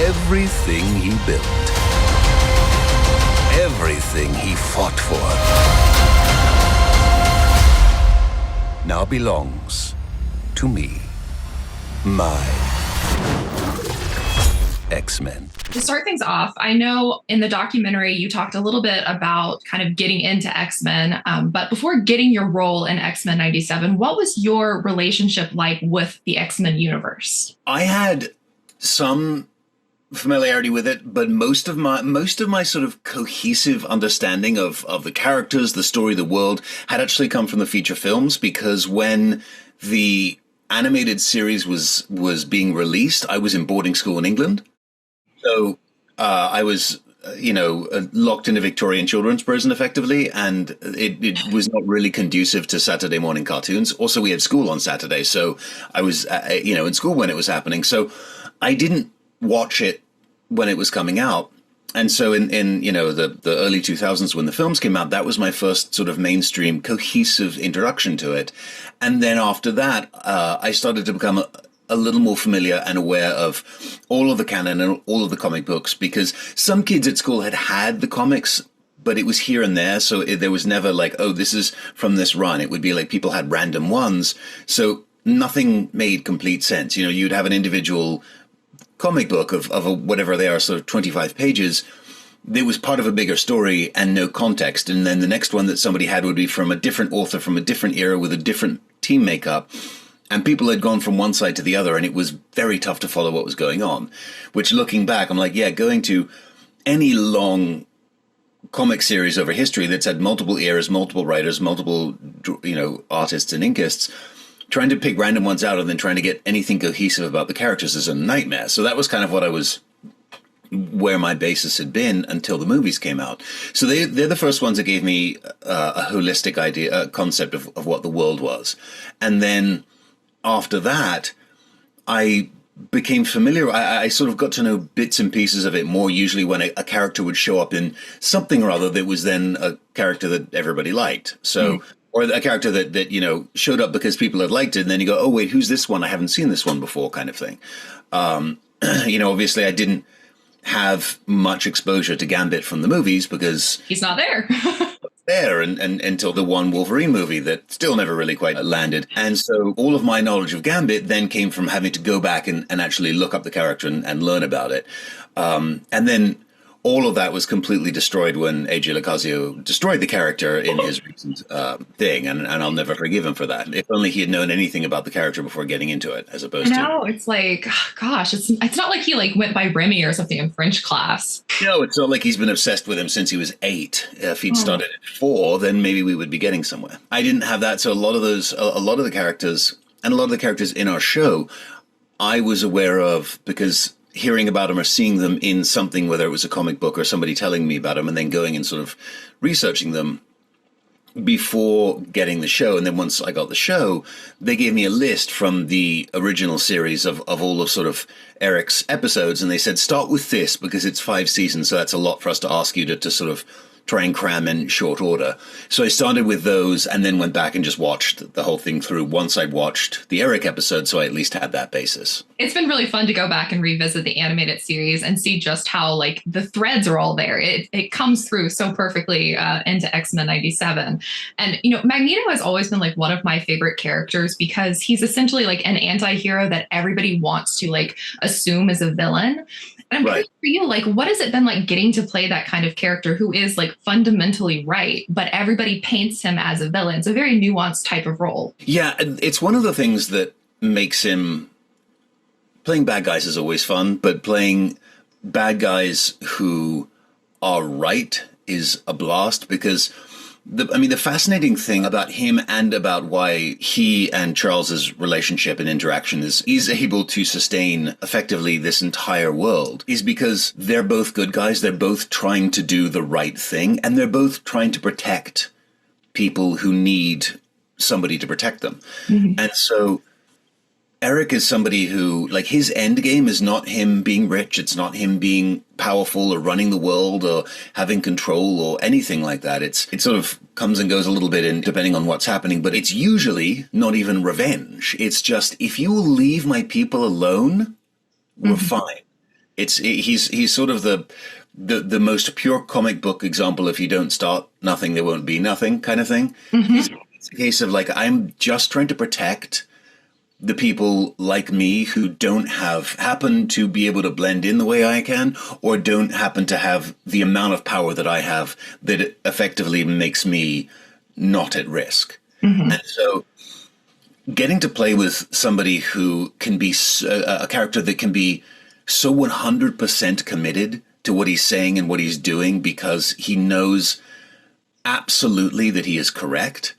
Everything he built, everything he fought for, now belongs to me. My X-Men. To start things off, I know in the documentary you talked a little bit about kind of getting into X-Men, but before getting your role in X-Men 97, what was your relationship like with the X-Men universe? I had some familiarity with it, but most of my sort of cohesive understanding of the characters, the story, the world had actually come from the feature films, because when the animated series was being released, I was in boarding school in England. So I was, locked in a Victorian children's prison, effectively, and it was not really conducive to Saturday morning cartoons. Also, we had school on Saturday, so I was, in school when it was happening. So I didn't watch it when it was coming out. And so in the early 2000s, when the films came out, that was my first sort of mainstream cohesive introduction to it. And then after that, I started to become a little more familiar and aware of all of the canon and all of the comic books, because some kids at school had the comics, but it was here and there. So there was never like, oh, this is from this run. It would be like people had random ones. So nothing made complete sense. You'd have an individual comic book of whatever they are, sort of 25 pages. There was part of a bigger story and no context. And then the next one that somebody had would be from a different author from a different era with a different team makeup. And people had gone from one side to the other, and it was very tough to follow what was going on, which, looking back, I'm like, yeah, going to any long comic series over history that's had multiple eras, multiple writers, multiple, artists and inkists, trying to pick random ones out and then trying to get anything cohesive about the characters is a nightmare. So that was kind of where my basis had been until the movies came out. So they're the first ones that gave me a holistic idea, a concept of what the world was. And then after that, I became familiar. I sort of got to know bits and pieces of it more, usually when a character would show up in something or other that was then a character that everybody liked. So, or a character that showed up because people had liked it, and then you go, oh, wait, who's this one? I haven't seen this one before, kind of thing. Obviously I didn't have much exposure to Gambit from the movies because he's not there. And until the one Wolverine movie that still never really quite landed. And so all of my knowledge of Gambit then came from having to go back and actually look up the character and learn about it. And then all of that was completely destroyed when AJ Locasio destroyed the character in his recent thing, and I'll never forgive him for that. If only he had known anything about the character before getting into it, as opposed to... No, it's like, gosh, it's not like he went by Remy or something in French class. No, it's not like he's been obsessed with him since he was 8. If he'd started at 4, then maybe we would be getting somewhere. I didn't have that, so a lot of the characters, and a lot of the characters in our show, I was aware of because hearing about them or seeing them in something, whether it was a comic book or somebody telling me about them, and then going and sort of researching them before getting the show. And then once I got the show, they gave me a list from the original series of all of sort of Erik's episodes. And they said, start with this because it's 5 seasons. So that's a lot for us to ask you to sort of try and cram in short order. So I started with those and then went back and just watched the whole thing through once I'd watched the Erik episode, so I at least had that basis. It's been really fun to go back and revisit the animated series and see just how the threads are all there. It comes through so perfectly into X-Men 97. And, Magneto has always been one of my favorite characters because he's essentially an anti-hero that everybody wants to assume is a villain. And I'm curious for you, what has it been like getting to play that kind of character who is fundamentally right, but everybody paints him as a villain? It's a very nuanced type of role. Yeah, it's one of the things that makes him... Playing bad guys is always fun, but playing bad guys who are right is a blast because... the fascinating thing about him and about why he and Charles's relationship and interaction is able to sustain effectively this entire world is because they're both good guys. They're both trying to do the right thing, and they're both trying to protect people who need somebody to protect them. Mm-hmm. And so Erik is somebody who, his end game is not him being rich. It's not him being powerful or running the world or having control or anything like that. It sort of comes and goes a little bit in depending on what's happening, but it's usually not even revenge. It's just, if you will leave my people alone, we're fine. He's sort of the most pure comic book example. If you don't start nothing, there won't be nothing kind of thing. It's a case of like, I'm just trying to protect the people like me who don't happen to be able to blend in the way I can, or don't happen to have the amount of power that I have that it effectively makes me not at risk. And so getting to play with somebody who can be a character that can be so 100% committed to what he's saying and what he's doing because he knows absolutely that he is correct.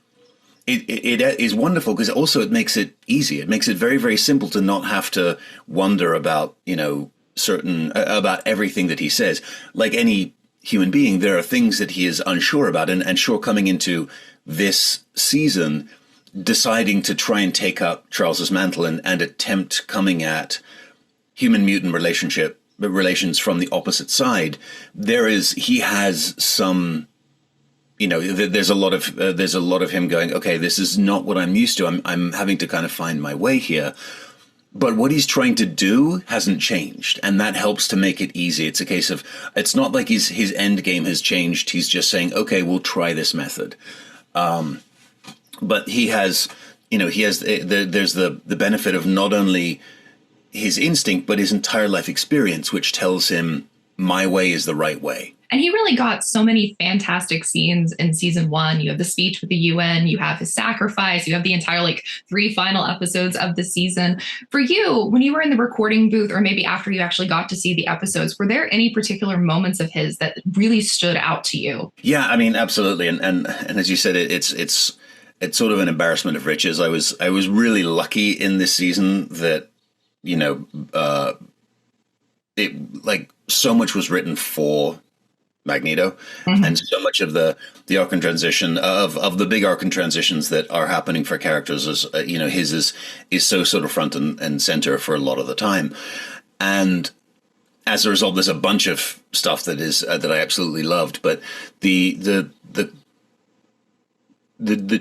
It is wonderful because also it makes it easy. It makes it very, very simple to not have to wonder about, about everything that he says. Like any human being, there are things that he is unsure about. And sure, coming into this season, deciding to try and take up Charles's mantle and attempt coming at human-mutant relations from the opposite side, he has some... there's a lot of him going, okay, this is not what I'm used to. I'm having to kind of find my way here. But what he's trying to do hasn't changed, and that helps to make it easy. It's a case of, it's not like his end game has changed. He's just saying, okay, we'll try this method. But there's the benefit of not only his instinct, but his entire life experience, which tells him my way is the right way. And he really got so many fantastic scenes in season 1. You have the speech with the UN, you have his sacrifice, you have the entire 3 final episodes of the season. For you, when you were in the recording booth, or maybe after you actually got to see the episodes, were there any particular moments of his that really stood out to you? Yeah, I mean, absolutely. And as you said, it's sort of an embarrassment of riches. I was really lucky in this season that, so much was written for Magneto, and so much of the arc and transition of the big arc and transitions that are happening for characters is his is so sort of front and center for a lot of the time, and as a result, there's a bunch of stuff that is that I absolutely loved, but the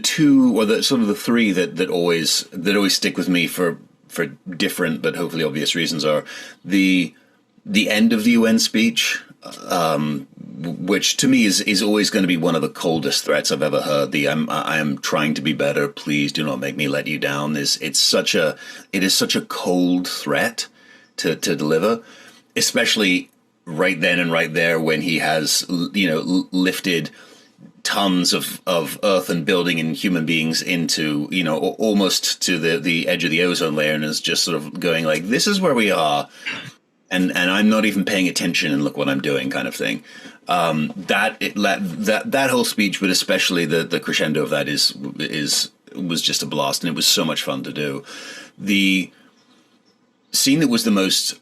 two, or the sort of the three that always stick with me for different but hopefully obvious reasons are the end of the UN speech, which to me is always going to be one of the coldest threats I've ever heard. I am trying to be better. Please do not make me let you down. It is such a cold threat to deliver, especially right then and right there when he has lifted tons of earth and building and human beings into almost to the edge of the ozone layer, and is just sort of going like, this is where we are. And I'm not even paying attention, and look what I'm doing, kind of thing. That whole speech, but especially the crescendo of that was just a blast, and it was so much fun to do. The scene that was the most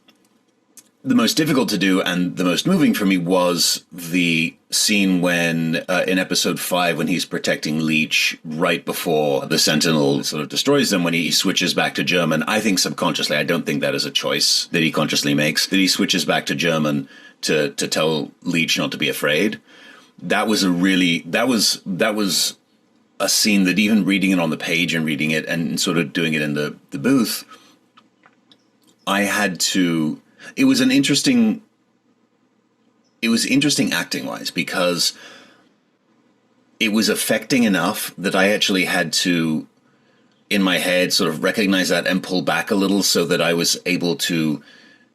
difficult to do and the most moving for me was the scene when in episode 5, when he's protecting Leech right before the Sentinel sort of destroys them, when he switches back to German. I think subconsciously, I don't think that is a choice that he consciously makes, that he switches back to German to tell Leech not to be afraid. That was a scene that, even reading it on the page and reading it and sort of doing it in the booth, I had to... It was interesting acting wise, because it was affecting enough that I actually had to, in my head, sort of recognize that and pull back a little so that I was able to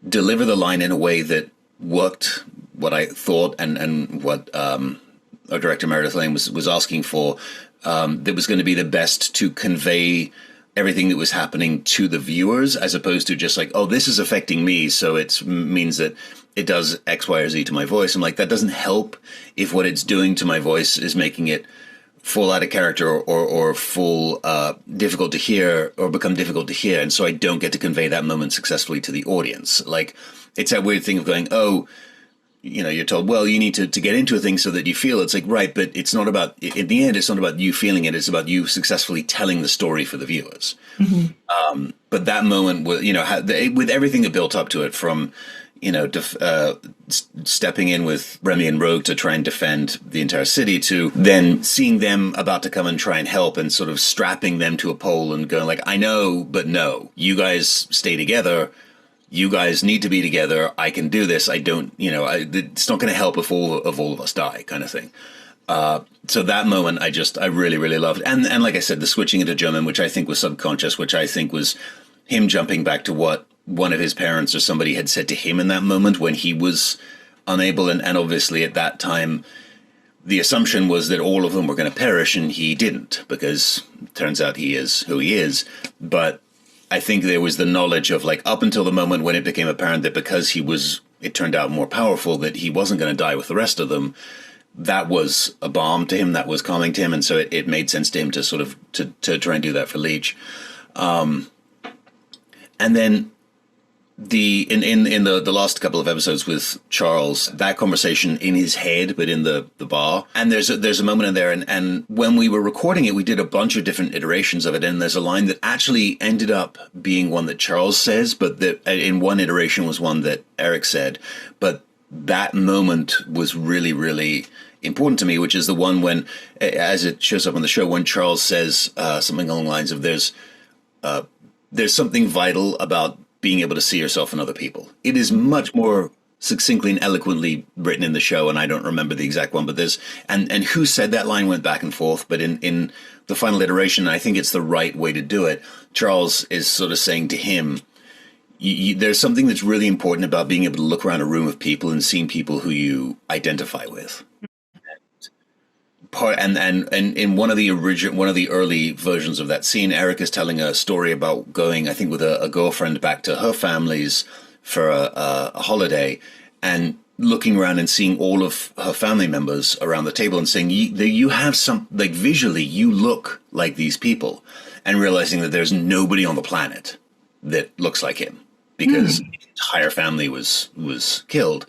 deliver the line in a way that worked what I thought and what our director Meredith Lane was asking for, that was going to be the best to convey everything that was happening to the viewers, as opposed to just like, oh, this is affecting me, so it means that it does X, Y, or Z to my voice. I'm like, that doesn't help if what it's doing to my voice is making it fall out of character or full difficult to hear, or become difficult to hear, and so I don't get to convey that moment successfully to the audience. Like, it's that weird thing of going, oh, you're told, well, you need to get into a thing so that you feel it. It's like, right, but it's not about, in the end, it's not about you feeling it. It's about you successfully telling the story for the viewers. But that moment, with everything that built up to it, from, stepping in with Remy and Rogue to try and defend the entire city, to then seeing them about to come and try and help, and sort of strapping them to a pole and going like, I know, but no, you guys stay together. you guys need to be together. I can do this. I don't, it's not going to help if all of us die, kind of thing. So that moment, I really, really loved. And like I said, the switching into German, which I think was subconscious, which I think was him jumping back to what one of his parents or somebody had said to him in that moment when he was unable. And obviously at that time, the assumption was that all of them were going to perish, and he didn't, because it turns out he is who he is. But I think there was the knowledge of, like, up until the moment when it became apparent that because it turned out more powerful, that he wasn't going to die with the rest of them. That was a balm to him, that was calming to him, and so it made sense to him to sort of to try and do that for Leech. And then in the last couple of episodes with Charles, that conversation in his head, but in the bar, and there's a moment in there, and when we were recording it, we did a bunch of different iterations of it, and there's a line that actually ended up being one that Charles says, but that in one iteration was one that Erik said, but that moment was really, really important to me, which is the one when, as it shows up on the show, when Charles says something along the lines of there's something vital about being able to see yourself in other people. It is much more succinctly and eloquently written in the show, and I don't remember the exact one, but there's, and who said that line went back and forth, but in the final iteration, I think it's the right way to do it. Charles is sort of saying to him, there's something that's really important about being able to look around a room of people and seeing people who you identify with. And in one of the early versions of that scene, Erik is telling a story about going, I think, with a girlfriend back to her family's for a holiday, and looking around and seeing all of her family members around the table and saying, you have some, like, visually, you look like these people, and realizing that there's nobody on the planet that looks like him, because his entire family was killed.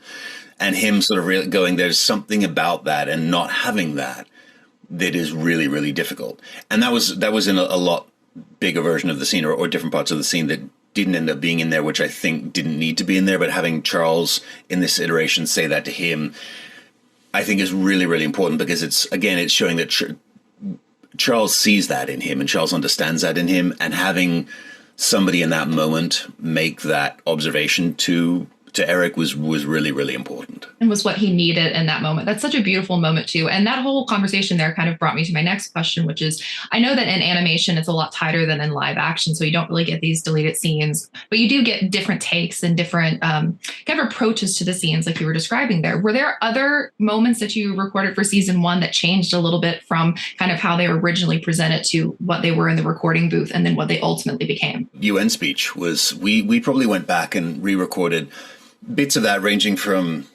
And him sort of really going, there's something about that, and not having that is really, really difficult. And that was in a lot bigger version of the scene, or different parts of the scene that didn't end up being in there, which I think didn't need to be in there. But having Charles in this iteration say that to him, I think is really, really important, because it's showing that Charles sees that in him, and Charles understands that in him, and having somebody in that moment make that observation to Erik was really, really important. And was what he needed in that moment. That's such a beautiful moment too. And that whole conversation there kind of brought me to my next question, which is, I know that in animation, it's a lot tighter than in live action. So you don't really get these deleted scenes, but you do get different takes and different kind of approaches to the scenes like you were describing there. Were there other moments that you recorded for season 1 that changed a little bit from kind of how they were originally presented to what they were in the recording booth, and then what they ultimately became? UN speech was, we probably went back and re-recorded bits of that, ranging from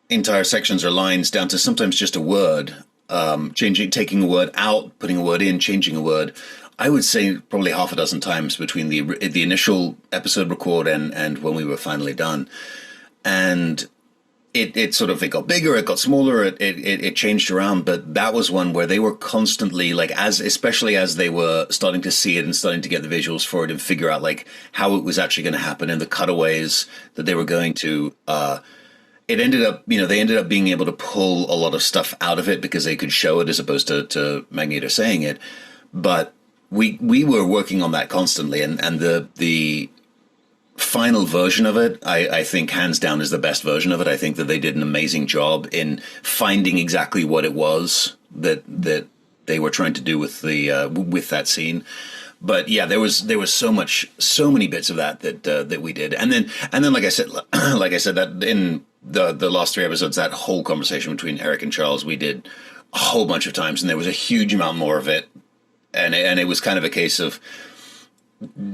entire sections or lines down to sometimes just a word, taking a word out, putting a word in, changing a word. I would say probably half a dozen times between the initial episode record and when we were finally done. And it got bigger, it got smaller, it changed around, but that was one where they were constantly, like, especially as they were starting to see it and starting to get the visuals for it and figure out, like, how it was actually going to happen, and the cutaways that they were going to, they ended up being able to pull a lot of stuff out of it because they could show it as opposed to Magneto saying it. But we were working on that constantly, and the final version of it, I think hands down is the best version of it. I think that they did an amazing job in finding exactly what it was that they were trying to do with with that scene. But yeah, there was so many bits of that we did, and then like I said that in the last 3 episodes, that whole conversation between Erik and Charles, we did a whole bunch of times, and there was a huge amount more of it, and it was kind of a case of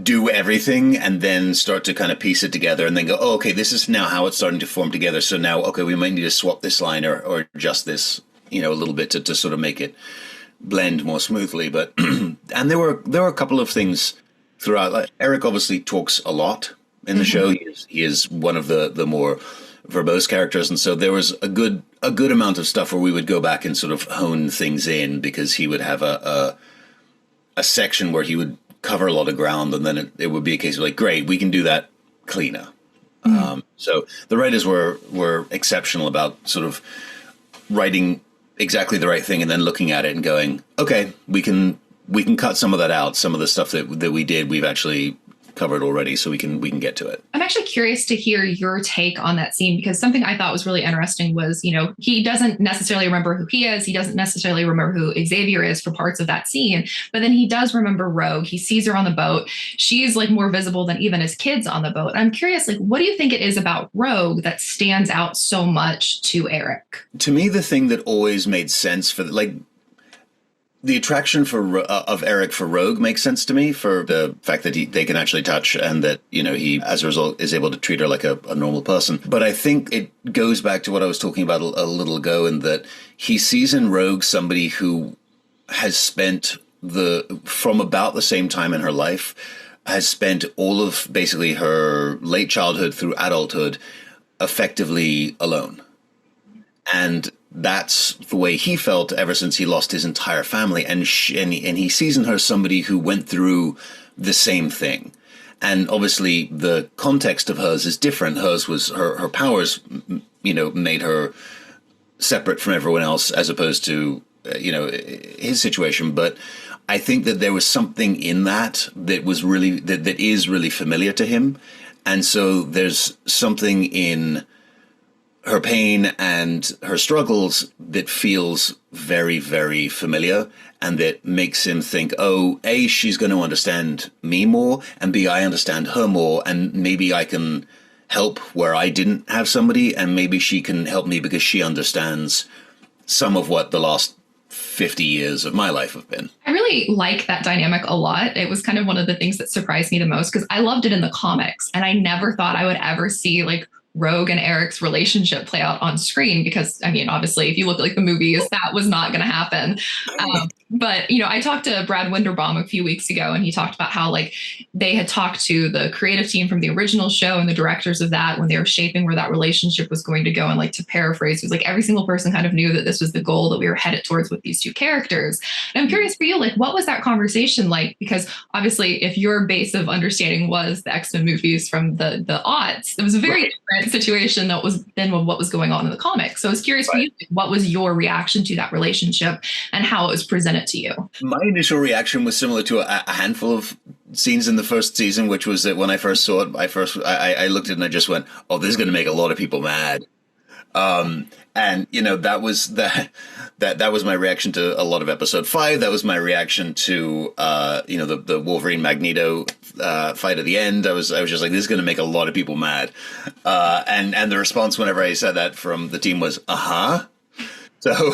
do everything and then start to kind of piece it together and then go, oh, okay, this is now how it's starting to form together. So now, okay, we might need to swap this line or adjust this, a little bit to sort of make it blend more smoothly. But, and there were a couple of things throughout. Like, Erik obviously talks a lot in the show. He is one of the more verbose characters. And so there was a good amount of stuff where we would go back and sort of hone things in, because he would have a section where he would cover a lot of ground, and then it would be a case of, like, great, we can do that cleaner. So the writers were exceptional about sort of writing exactly the right thing and then looking at it and going, okay, we can cut some of that out. Some of the stuff that we did, we've actually covered already, so we can get to it. I'm actually curious to hear your take on that scene, because something I thought was really interesting was, he doesn't necessarily remember who he is. He doesn't necessarily remember who Xavier is for parts of that scene, but then he does remember Rogue. He sees her on the boat. She's like more visible than even his kids on the boat. I'm curious, like, what do you think it is about Rogue that stands out so much to Erik? To me, the thing that always made sense for the attraction of Erik for Rogue makes sense to me, for the fact that they can actually touch, and that, he, as a result, is able to treat her like a normal person. But I think it goes back to what I was talking about a little ago, in that he sees in Rogue somebody who has spent from about the same time in her life, has spent all of basically her late childhood through adulthood effectively alone. And that's the way he felt ever since he lost his entire family. And he sees in her somebody who went through the same thing. And obviously the context of hers is different. Hers was her powers, made her separate from everyone else, as opposed to, his situation. But I think that there was something in that was really, that is really familiar to him. And so there's something in her pain and her struggles that feels very, very familiar, and that makes him think, oh, A, she's going to understand me more, and B, I understand her more, and maybe I can help where I didn't have somebody, and maybe she can help me because she understands some of what the last 50 years of my life have been. I really like that dynamic a lot. It was kind of one of the things that surprised me the most, because I loved it in the comics, and I never thought I would ever see like Rogue and Erik's relationship play out on screen, because obviously if you look at like the movies, that was not going to happen. But I talked to Brad Winderbaum a few weeks ago, and he talked about how like they had talked to the creative team from the original show and the directors of that when they were shaping where that relationship was going to go. And like, to paraphrase, it was like every single person kind of knew that this was the goal that we were headed towards with these two characters. And I'm curious for you, like, what was that conversation like? Because obviously if your base of understanding was the X-Men movies from the aughts, it was a very different situation that was than what was going on in the comics. So I was curious for you, what was your reaction to that relationship and how it was presented to you? My initial reaction was similar to a handful of scenes in the first season, which was that when I first saw it, I looked at it and I just went, oh, this is going to make a lot of people mad. And that was my reaction to a lot of episode 5. That was my reaction to the Wolverine Magneto fight at the end. I was just like, this is going to make a lot of people mad. And the response whenever I said that from the team was, uh-huh. So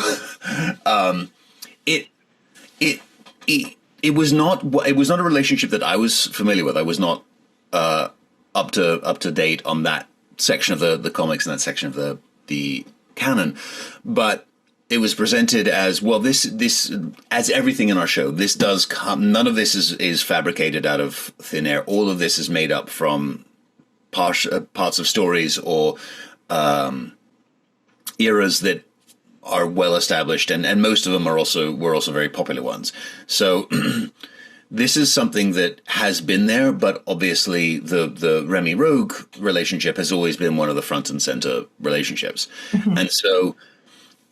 it was not a relationship that I was familiar with. I was not up to date on that section of the comics and that section of the canon, but it was presented as, well, this as everything in our show, this does come, none of this is fabricated out of thin air. All of this is made up from parts of stories or eras that are well established, and most of them were also very popular ones. So this is something that has been there, but obviously the Remy Rogue relationship has always been one of the front and center relationships. Mm-hmm. And so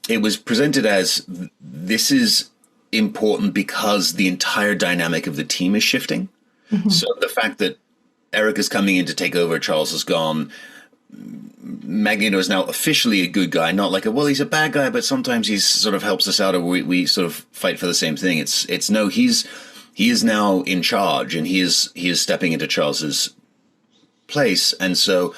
it was presented as, this is important because the entire dynamic of the team is shifting. Mm-hmm. So the fact that Erik is coming in to take over, Charles is gone, Magneto is now officially a good guy, not like he's a bad guy, but sometimes he sort of helps us out, or we sort of fight for the same thing. It's no, he is now in charge, and he is stepping into Charles's place. And so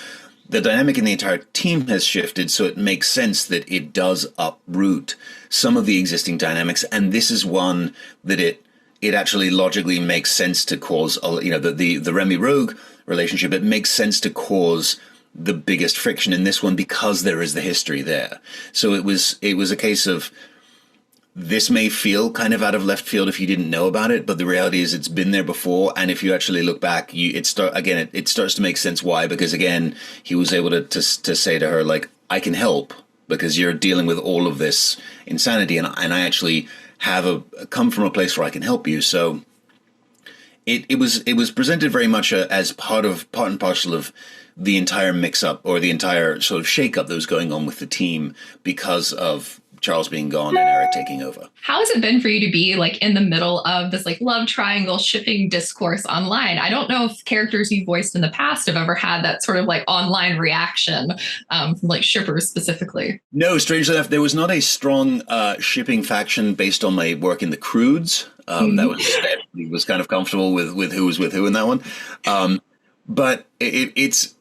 the dynamic in the entire team has shifted, so it makes sense that it does uproot some of the existing dynamics. And this is one that it actually logically makes sense to cause, the Remy Rogue relationship, it makes sense to cause the biggest friction in this one because there is the history there. So it was a case of, this may feel kind of out of left field if you didn't know about it, but the reality is it's been there before. And if you actually look back, it starts to make sense why, because again, he was able to say to her, like, I can help because you're dealing with all of this insanity, and I actually have come from a place where I can help you. So it was presented very much as part and parcel of the entire mix-up, or the entire sort of shake-up that was going on with the team because of Charles being gone and Erik taking over. How has it been for you to be like in the middle of this like love triangle shipping discourse online? I don't know if characters you voiced in the past have ever had that sort of like online reaction from like shippers specifically. No, strangely enough, there was not a strong shipping faction based on my work in the Croods. That was kind of comfortable with who was with who in that one. But it's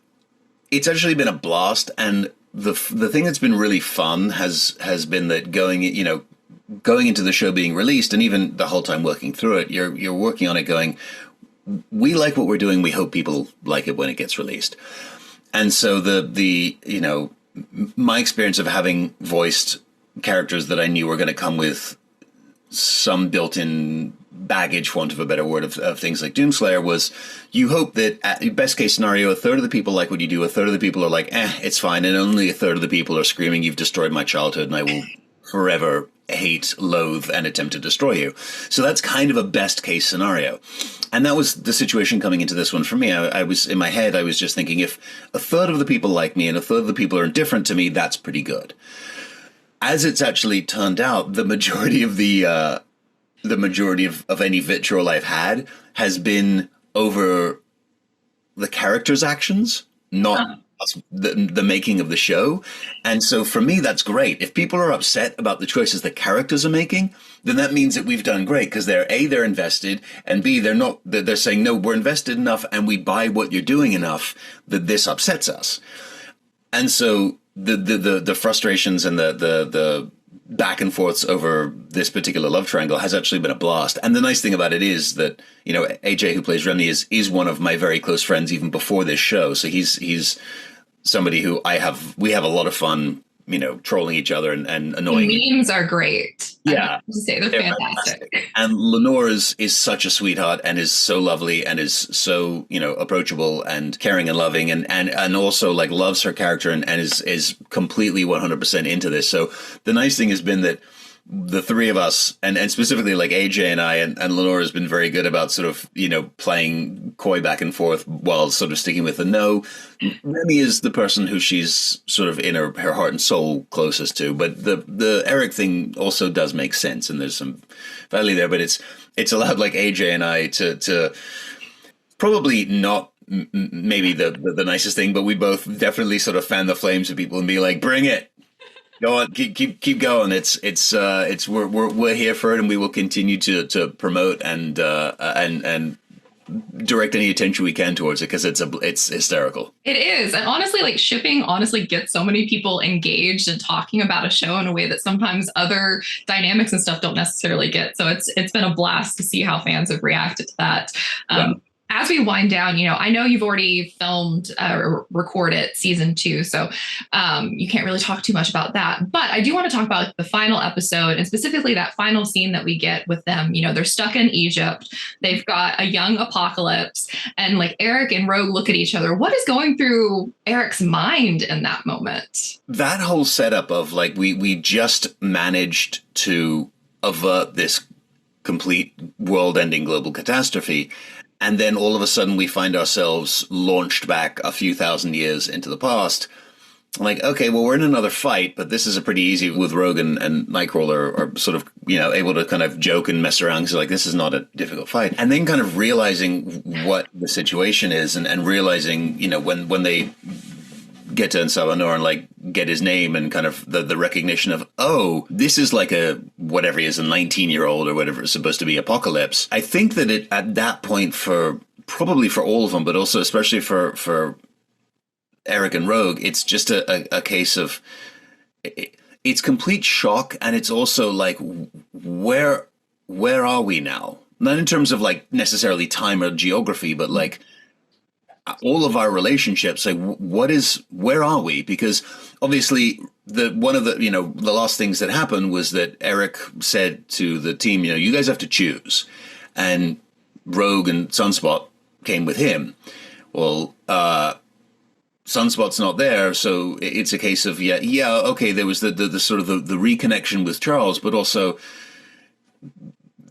actually been a blast, and the thing that's been really fun has been that going into the show being released, and even the whole time working through it, you're working on it going, we like what we're doing, we hope people like it when it gets released. And so my experience of having voiced characters that I knew were going to come with some built-in baggage, for want of a better word, of things like Doomslayer, was you hope that at best case scenario, a third of the people like what you do, a third of the people are like, it's fine, and only a third of the people are screaming, you've destroyed my childhood and I will forever hate, loathe, and attempt to destroy you. So that's kind of a best case scenario. And that was the situation coming into this one for me. I was in my head, I was just thinking, if a third of the people like me and a third of the people are indifferent to me, that's pretty good. As it's actually turned out, the majority of any vitriol I've had has been over the characters' actions, not the making of the show. And so for me, that's great. If people are upset about the choices the characters are making, then that means that we've done great, because they're invested, and B, they're saying, no, we're invested enough and we buy what you're doing enough that this upsets us. And so the frustrations and the back and forths over this particular love triangle has actually been a blast. And the nice thing about it is that, AJ, who plays Remy, is one of my very close friends even before this show. So he's somebody who we have a lot of fun, trolling each other and annoying. The memes are great. Yeah. I have to say they're fantastic. And Lenore is such a sweetheart and is so lovely and is so, approachable and caring and loving and also like loves her character and is completely 100% into this. So the nice thing has been that the three of us, and specifically like AJ and I and Lenore has been very good about sort of, playing coy back and forth while sort of sticking with the no. Remy is the person who she's sort of in her heart and soul closest to. But the Erik thing also does make sense, and there's some value there. But it's allowed like AJ and I to probably not maybe the nicest thing, but we both definitely sort of fan the flames of people and be like, bring it. Go on, keep going. We're here for it, and we will continue to promote and direct any attention we can towards it, because it's hysterical. It is, and honestly, like shipping gets so many people engaged and talking about a show in a way that sometimes other dynamics and stuff don't necessarily get. So it's been a blast to see how fans have reacted to that. Yeah. As we wind down, I know you've already filmed or recorded season 2, so you can't really talk too much about that. But I do want to talk about the final episode, and specifically that final scene that we get with them. They're stuck in Egypt. They've got a young Apocalypse, and like Erik and Rogue look at each other. What is going through Erik's mind in that moment? That whole setup of like we just managed to avert this complete world-ending global catastrophe. And then all of a sudden we find ourselves launched back a few thousand years into the past. Like, okay, well, we're in another fight, but this is a pretty easy with Rogue and Nightcrawler are sort of, able to kind of joke and mess around. So like, this is not a difficult fight. And then kind of realizing what the situation is and realizing, when they get to Salvanor and like get his name and kind of the recognition of, oh, this is like a whatever he is, a 19-year-old or whatever it's supposed to be, Apocalypse. I think that at that point, probably for all of them, but also especially for Erik and Rogue, it's just a case of it's complete shock, and it's also like where are we now? Not in terms of like necessarily time or geography, but like all of our relationships, like where are we? Because obviously one of the last things that happened was that Erik said to the team, you guys have to choose, and Rogue and Sunspot came with him. Well, Sunspot's not there, so it's a case of okay, there was the sort of the reconnection with Charles, but also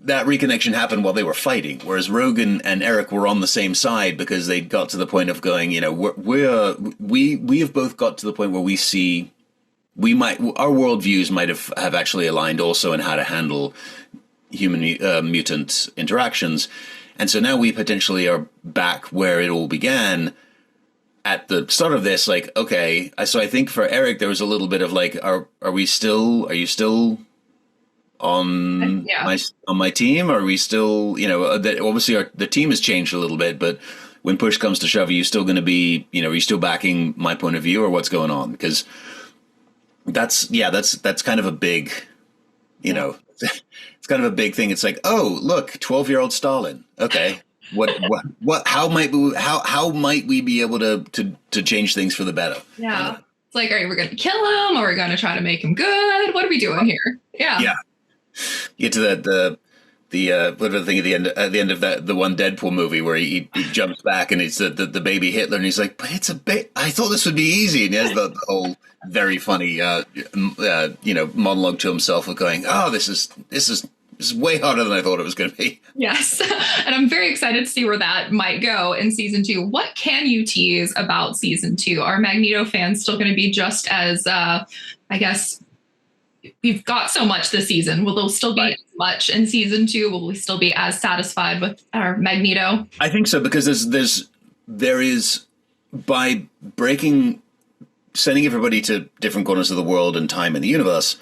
that reconnection happened while they were fighting, whereas Rogue and Erik were on the same side because they got to the point of going, we have both got to the point where we see our worldviews might have actually aligned also in how to handle human mutant interactions. And so now we potentially are back where it all began at the start of this. Like, okay, so I think for Erik, there was a little bit of like, are you still on my team? Are we still, that obviously the team has changed a little bit, but when push comes to shove, are you still going to be, are you still backing my point of view, or what's going on? Because that's kind of a big, it's kind of a big thing. It's like, oh, look, 12-year-old Stalin. Okay. How might we be able to change things for the better? Yeah. It's like, are we going to kill him, or are we going to try to make him good? What are we doing here? Yeah. Yeah. Get to the whatever thing at the end of the one Deadpool movie where he jumps back and it's the baby Hitler, and he's like, but it's I thought this would be easy, and he has the whole very funny monologue to himself of going, oh, this is way harder than I thought it was going to be. Yes. And I'm very excited to see where that might go in season 2. What can you tease about season 2? Are Magneto fans still going to be just as, I guess, we've got so much this season. Will there still be as much in season 2? Will we still be as satisfied with our Magneto? I think so, because there is, by sending everybody to different corners of the world and time in the universe,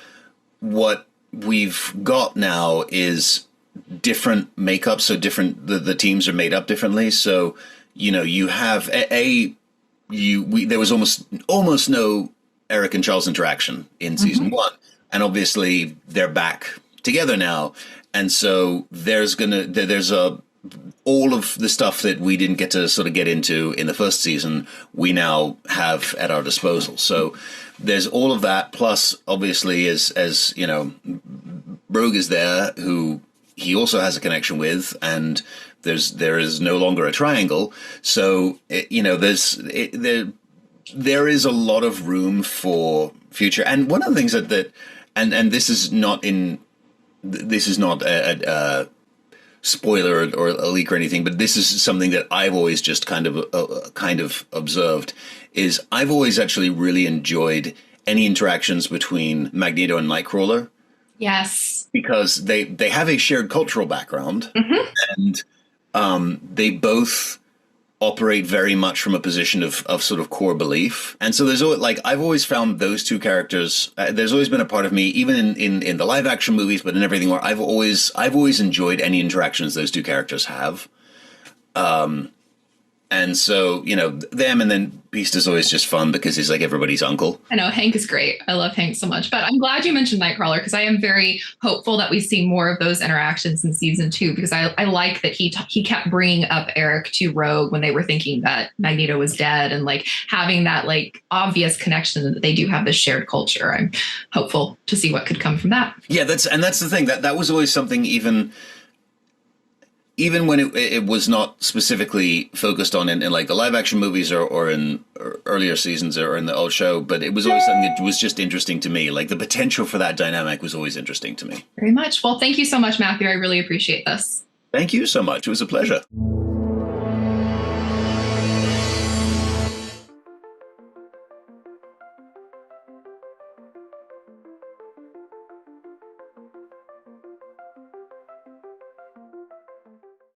what we've got now is different makeup. So the teams are made up differently. So, you have there was almost no Erik and Charles interaction in season 1. And obviously they're back together now. And so there's all of the stuff that we didn't get to sort of get into in the first season, we now have at our disposal. So there's all of that. Plus, obviously, as Rogue is there, who he also has a connection with, and there is no longer a triangle. So, there is a lot of room for future. And one of the things that and this is not a spoiler or a leak or anything, but this is something that I've always just kind of observed, is I've always actually really enjoyed any interactions between Magneto and Nightcrawler. Yes. Because they have a shared cultural background, and they both operate very much from a position of sort of core belief. And so there's always, like, I've always found those two characters, there's always been a part of me, even in the live action movies, but in everything, where I've always enjoyed any interactions those two characters have. And so, them, and then Beast is always just fun because he's like everybody's uncle. I know, Hank is great. I love Hank so much. But I'm glad you mentioned Nightcrawler, because I am very hopeful that we see more of those interactions in season 2, because I like that he kept bringing up Erik to Rogue when they were thinking that Magneto was dead, and like having that like obvious connection that they do have this shared culture. I'm hopeful to see what could come from that. Yeah, that's the thing, that was always something, even when it was not specifically focused on in like the live action movies or in earlier seasons or in the old show, but it was always something that was just interesting to me. Like the potential for that dynamic was always interesting to me. Very much. Well, thank you so much, Matthew. I really appreciate this. Thank you so much. It was a pleasure.